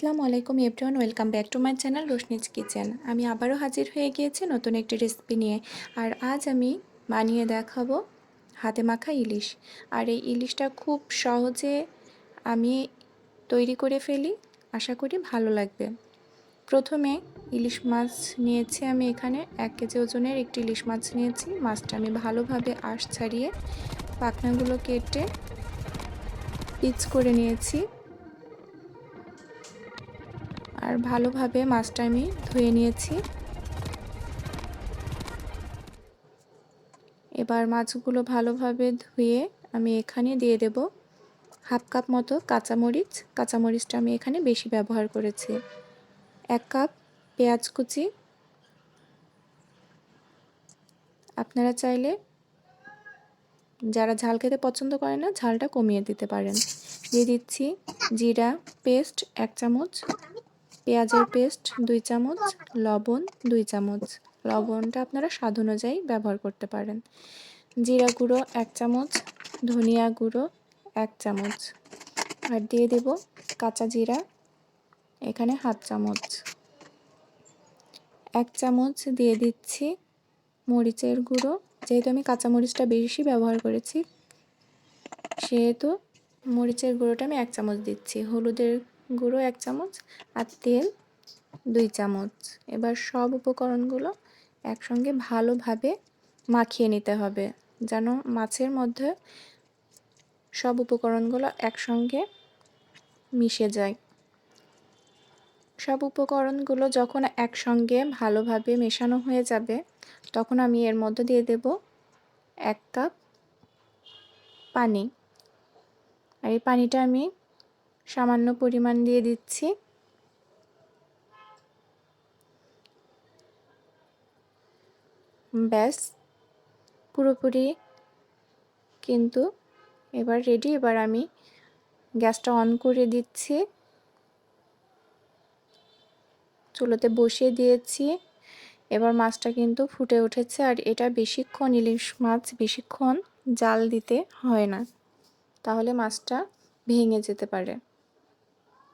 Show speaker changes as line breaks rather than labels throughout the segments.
আসসালামু আলাইকুম everyone, welcome back to my channel Roshni's Kitchen. আমি আবারও হাজির হয়ে গিয়েছি নতুন একটি রেসিপি নিয়ে। আর আজ আমি বানিয়ে দেখাবো হাতে মাখা ইলিশ। আর এই ইলিশটা খুব সহজে আমি তৈরি করে ফেলি, আশা করি ভালো লাগবে। প্রথমে ইলিশ মাছ নিয়েছি আমি এখানে 1 কেজি ওজনের একটি ইলিশ মাছ নিয়েছি। মাছটা আমি ভালোভাবে আঁশ ছাড়িয়ে পাখনাগুলো কেটে পিচ করে নিয়েছি। আর ভালোভাবে মাছটা আমি ধুয়ে নিয়েছি। এবার মাছগুলো ভালোভাবে ধুয়ে আমি এখানে দিয়ে দেব হাফ কাপ মতো কাঁচামরিচ। কাঁচামরিচটা আমি এখানে বেশি ব্যবহার করেছি। 1 কাপ পেঁয়াজ কুচি, আপনারা চাইলে যারা ঝাল খেতে পছন্দ করে না ঝালটা কমিয়ে দিতে পারেন। দিয়ে দিচ্ছি জিরা পেস্ট 1 চামচ, পেঁয়াজের পেস্ট 2 চামচ, লবণ 2 চামচ। লবণটা আপনারা স্বাদ অনুযায়ী ব্যবহার করতে পারেন। জিরা গুঁড়ো 1 চামচ, ধনিয়া গুঁড়ো 1 চামচ, আর দিয়ে দেব কাঁচা জিরা এখানে হাফ চামচ। 1 চামচ দিয়ে দিচ্ছি মরিচের গুঁড়ো। যেহেতু আমি কাঁচা মরিচটা বেশি ব্যবহার করেছি সেহেতু মরিচের গুঁড়োটা আমি 1 চামচ দিচ্ছি। হলুদের গুঁড়ো 1 চামচ আর তেল 2 চামচ। এবার সব উপকরণগুলো একসঙ্গে ভালোভাবে মাখিয়ে নিতে হবে, যেন মাছের মধ্যে সব উপকরণগুলো একসঙ্গে মিশে যায়। সব উপকরণগুলো যখন একসঙ্গে ভালোভাবে মেশানো হয়ে যাবে তখন আমি এর মধ্যে দিয়ে দেব 1 কাপ পানি। আর এই পানিটা আমি সামান্য পরিমাণ দিয়ে দিচ্ছি। ব্যাস পুরোপুরি কিন্তু এবার রেডি। এবার আমি গ্যাসটা অন করে দিচ্ছি, চুলোতে বসিয়ে দিয়েছি। এবার মাছটা কিন্তু ফুটে উঠেছে। আর এটা বেশিক্ষণ ইলিশ মাছ বেশিক্ষণ জাল দিতে হয় না, তাহলে মাছটা ভেঙে যেতে পারে।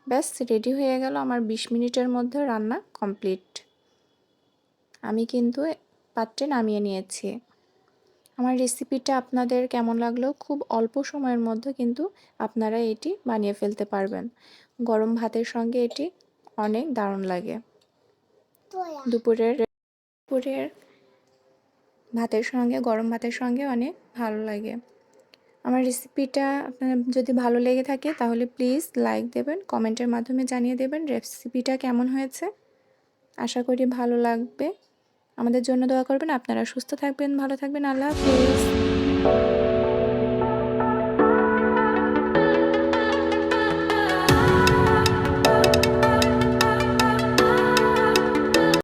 ব্যাস রেডি হয়ে গেল আমার 20 মিনিটের মধ্যে রান্না কমপ্লিট। আমি কিন্তু পাত্রে নামিয়ে নিয়েছি। আমার রেসিপিটা আপনাদের কেমন লাগলো? খুব অল্প সময়ের মধ্যে কিন্তু আপনারা এটি বানিয়ে ফেলতে পারবেন। গরম ভাতের সঙ্গে এটি অনেক দারুণ লাগে। দুপুরের ভাতের সঙ্গে, গরম ভাতের সঙ্গে অনেক ভালো লাগে। আমার রেসিপিটা আপনার যদি ভালো লেগে থাকে তাহলে প্লিজ লাইক দেবেন, কমেন্টের মাধ্যমে জানিয়ে দেবেন রেসিপিটা কেমন হয়েছে। আশা করি ভালো লাগবে। আমাদের জন্য দোয়া করবেন। আপনারা সুস্থ থাকবেন, ভালো থাকবেন। আল্লাহ হাফেজ।